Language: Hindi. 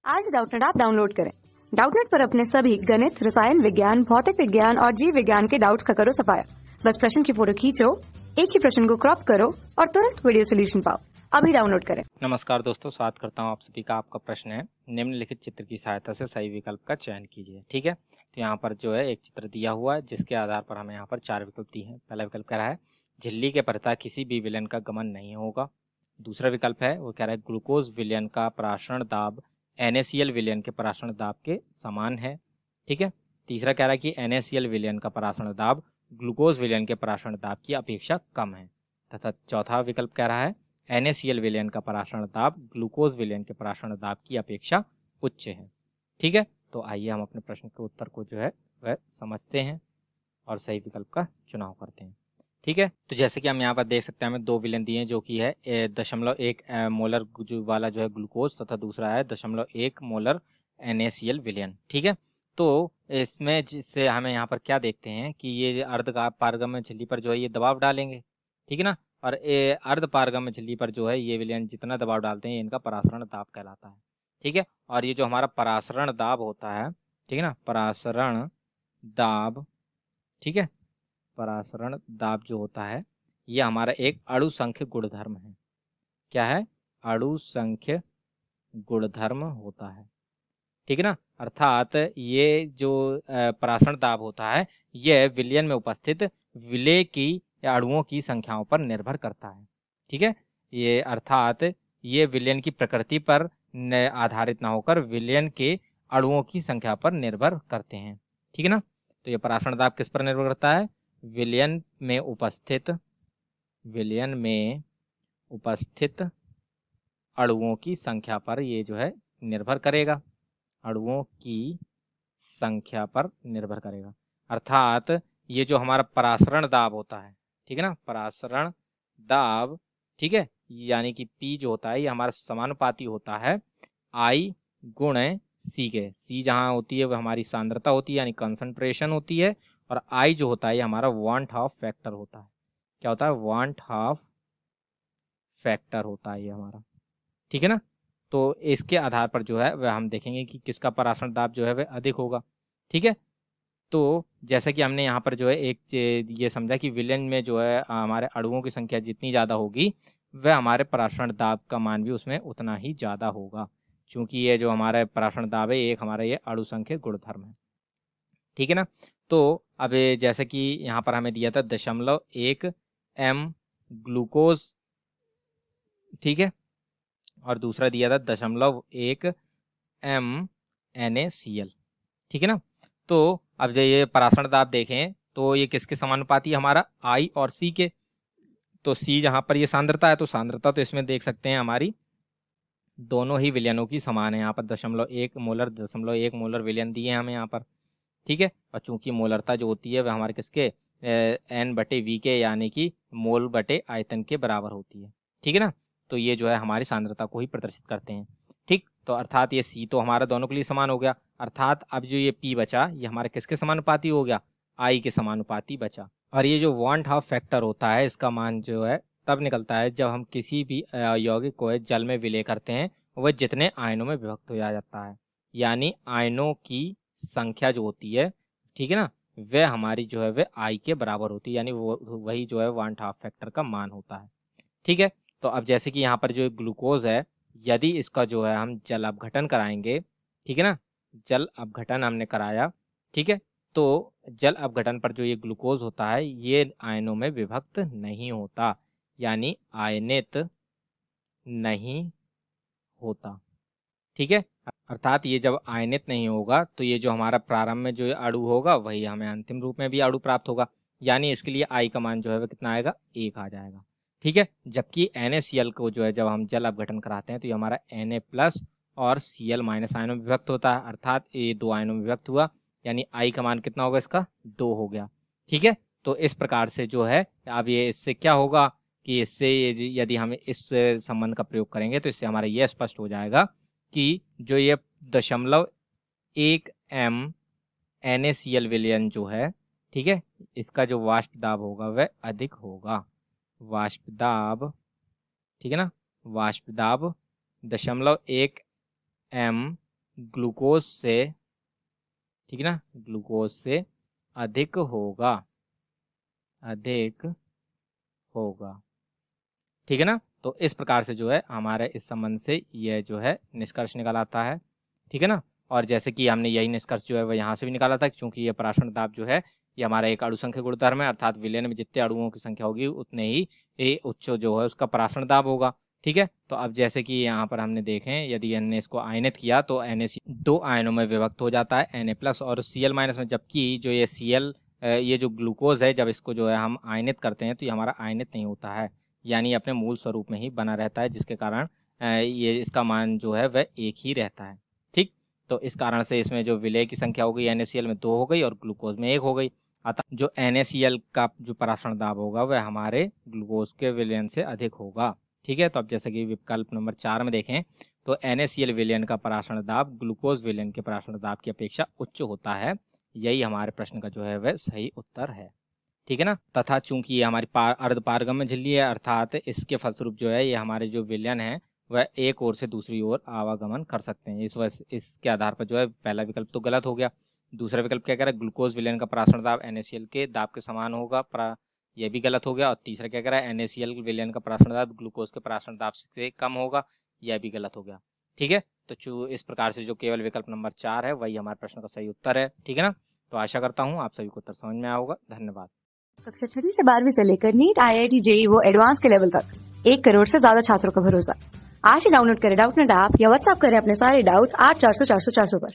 आज डाउटनेट ऐप डाउनलोड करें। डाउटनेट पर अपने सभी गणित, रसायन विज्ञान, भौतिक विज्ञान और जीव विज्ञान के डाउट्स का करो सफाया। बस प्रश्न की फोटो खींचो, एक ही प्रश्न को क्रॉप करो और तुरंत वीडियो सोल्यूशन पाओ। अभी डाउनलोड करें। नमस्कार दोस्तों, स्वागत करता हूं आप सभी का। आपका प्रश्न है, निम्नलिखित चित्र की सहायता से सही विकल्प का चयन कीजिए। ठीक है, तो यहाँ पर जो है एक चित्र दिया हुआ है जिसके आधार पर हमें यहाँ पर 4 विकल्प दिए हैं। पहला विकल्प कह रहा है झिल्ली के प्रतः किसी भी विलयन का गमन नहीं होगा। दूसरा विकल्प है वो कह रहा है ग्लूकोज विलयन का परासरण दाब NaCl विलयन के परासरण दाब के समान है। ठीक है, तीसरा कह रहा है कि NaCl विलयन का परासरण दाब ग्लूकोज विलयन के परासरण दाब की अपेक्षा कम है। तथा चौथा विकल्प कह रहा है NaCl विलयन का परासरण दाब ग्लूकोज विलयन के परासरण दाब की अपेक्षा उच्च है। ठीक है, तो आइए हम अपने प्रश्न के उत्तर को जो है वह समझते हैं और सही विकल्प का चुनाव करते हैं। ठीक है, तो जैसे कि हम यहाँ पर देख सकते हैं, हमें 2 विलयन दिए हैं जो कि है 0.1 मोलर वाला जो है ग्लूकोज तथा दूसरा है 0.1 मोलर NaCl विलयन। ठीक है, तो इसमें जिससे हमें यहाँ पर क्या देखते हैं कि ये अर्ध पारगम्य झिल्ली पर जो है ये दबाव डालेंगे। ठीक है ना, और अर्ध पारगम्य झिल्ली पर जो है ये विलयन जितना दबाव डालते हैं इनका परासरण दाब कहलाता है। ठीक है, और ये जो हमारा परासरण दाब होता है, ठीक है ना, परासरण दाब, ठीक है, परासरण दाब जो होता है ये हमारा एक अणु संख्य गुणधर्म है। क्या है? अणु संख्य गुणधर्म होता है। ठीक है ना, अर्थात ये जो परासरण दाब होता है यह विलयन में उपस्थित विलेय की या अणुओं की संख्याओं पर निर्भर करता है। ठीक है, ये अर्थात ये विलयन की प्रकृति पर आधारित ना होकर विलयन के अणुओं की संख्या पर निर्भर करते हैं। ठीक है ना, तो ये परासरण दाब किस पर निर्भर करता है? विलयन में उपस्थित अणुओं की संख्या पर ये जो है निर्भर करेगा। अणुओं की संख्या पर निर्भर करेगा, अर्थात ये जो हमारा परासरण दाब होता है, ठीक है ना, परासरण दाब, ठीक है, यानी कि P जो होता है ये हमारा समानुपाती होता है I गुण C के। C जहाँ होती है वह हमारी सांद्रता होती है यानी कंसंट्रेशन होती है, और I जो होता है ये हमारा वांट ऑफ फैक्टर होता है। क्या होता है? वांट ऑफ फैक्टर होता है ये हमारा। ठीक है ना, तो इसके आधार पर जो है वह हम देखेंगे कि किसका परासरण दाब जो है वह अधिक होगा। ठीक है, तो जैसा कि हमने यहाँ पर जो है एक ये समझा कि विलयन में जो है हमारे अणुओं की संख्या जितनी ज़्यादा होगी वह हमारे परासरण दाब का मान भी उसमें उतना ही ज़्यादा होगा, क्योंकि ये जो हमारा परासरण दाब है एक हमारा ये अणु संख्य गुणधर्म है। ठीक है ना, तो अब जैसे कि यहाँ पर हमें दिया था 0.1 m ग्लूकोज, ठीक है, और दूसरा दिया था 0.1 m NaCl। ठीक है ना, तो अब जो ये परासरण दाब देखें तो ये किसके समानुपाती है? हमारा I और C के। तो C जहां पर ये सांद्रता है तो सांद्रता तो इसमें देख सकते हैं हमारी दोनों ही विलयनों की समान है। यहाँ पर 0.1 मोलर विलयन दिए हैं हमें यहाँ पर। ठीक है, और चूंकि मोलरता जो होती है वह हमारे किसके N/V के यानी कि मोल बटे आयतन के बराबर होती है। ठीक है ना, तो ये जो है हमारी सांद्रता को ही प्रदर्शित करते हैं। ठीक, तो अर्थात ये C तो हमारा दोनों के लिए समान हो गया, अर्थात अब जो ये P बचा ये हमारे किसके समानुपाती हो गया? I के समानुपाती बचा। और ये जो वांट ऑफ फैक्टर होता है इसका मान जो है तब निकलता है जब हम किसी भी यौगिक को जल में विलय करते हैं वह जितने आयनों में विभक्त हो जाता है, यानी आयनों की संख्या जो होती है, ठीक है ना, वह हमारी जो है वह I के बराबर होती है, यानी वो वही जो है वांट ऑफ फैक्टर का मान होता है। ठीक है, तो अब जैसे कि यहाँ पर जो ग्लूकोज है यदि इसका जो है हम जल अपघटन कराएंगे, ठीक है ना, जल अपघटन हमने कराया, ठीक है, तो जल अपघटन पर जो ये ग्लूकोज होता है ये आयनों में विभक्त नहीं होता, यानी आयनित नहीं होता। ठीक है, अर्थात ये जब आयनित नहीं होगा तो ये जो हमारा प्रारंभ में जो अणु होगा वही हमें अंतिम रूप में भी अणु प्राप्त होगा, यानी इसके लिए I का मान जो है वह कितना आएगा? 1 आ जाएगा। ठीक है, जबकि NaCl को जो है जब हम जल अपघटन कराते हैं तो ये हमारा Na+ और Cl- आयनों में विभक्त होता है, अर्थात ये 2 आयनों में विभक्त हुआ, यानी I का मान कितना होगा? इसका 2 हो गया। ठीक है, तो इस प्रकार से जो है अब ये इससे क्या होगा कि इससे यदि हम इस संबंध का प्रयोग करेंगे तो इससे हमारा यह स्पष्ट हो जाएगा कि जो ये 0.1 m NaCl विलयन जो है, ठीक है, इसका जो वाष्प दाब होगा वह अधिक होगा। वाष्प दाब, ठीक है ना, वाष्प दाब 0.1 m ग्लूकोज से, ठीक है ना, ग्लूकोज से अधिक होगा, अधिक होगा, ठीक है ना। तो इस प्रकार से जो है हमारे इस संबंध से यह जो है निष्कर्ष निकल आता है, ठीक है ना। और जैसे कि हमने यही निष्कर्ष जो है वह यहाँ से भी निकाला था, क्योंकि ये पराशरण दाब जो है ये हमारा एक अणु संख्या गुणधर्म है, अर्थात विलयन में जितने अणुओं की संख्या होगी उतने ही ये उच्च जो है उसका पराशरण दाब होगा, ठीक है। तो अब जैसे कि यहाँ पर हमने देखें, यदि हमने इसको आयनित किया तो NaCl दो आयनों में विभक्त हो जाता है, Na+ और Cl- में, जबकि जो ये Cl ये जो ग्लूकोज है, जब इसको जो है हम आयनित करते हैं तो ये हमारा आयनित नहीं होता है, यानी अपने मूल स्वरूप में ही बना रहता है, जिसके कारण ये इसका मान जो है वह एक ही रहता है, ठीक। तो इस कारण से इसमें जो विलय की संख्या हो गई NaCl में 2 हो गई और ग्लूकोज में 1 हो गई, अतः जो NaCl का जो पराशरण दाब होगा वह हमारे ग्लूकोज के विलयन से अधिक होगा, ठीक है। तो अब जैसे कि विकल्प नंबर 4 में देखें तो NaCl विलयन का पराशरण दाब ग्लूकोज विलयन के पराशरण दाब की अपेक्षा उच्च होता है, यही हमारे प्रश्न का जो है वह सही उत्तर है, ठीक है ना। तथा चूंकि ये हमारी अर्धपारगम्य झिल्ली है, अर्थात इसके फलस्वरूप जो है ये हमारे जो विलयन है वह एक ओर से दूसरी ओर आवागमन कर सकते हैं। इसके आधार पर जो है पहला विकल्प तो गलत हो गया। दूसरा विकल्प क्या कह रहा है, ग्लूकोज विलयन का पराशरण दाब NaCl के दाब के समान होगा, यह भी गलत हो गया। और तीसरा क्या कह रहा है, NaCl विलयन का पराशरण दाब ग्लूकोज के पराशरण दाब से कम होगा, यह भी गलत हो गया, ठीक है। तो इस प्रकार से जो केवल विकल्प नंबर 4 है वही हमारे प्रश्न का सही उत्तर है, ठीक है ना। तो आशा करता हूँ आप सभी को उत्तर समझ में आया होगा। धन्यवाद। कक्षा 6 से 12वीं से लेकर नीट, IIT, JEE वो एडवांस के लेवल तक 1 करोड़ से ज्यादा छात्रों का भरोसा। आज ही डाउनलोड करें डाउटनेट ऐप या व्हाट्सएप करें अपने सारे डाउट्स 8400 400 400 पर।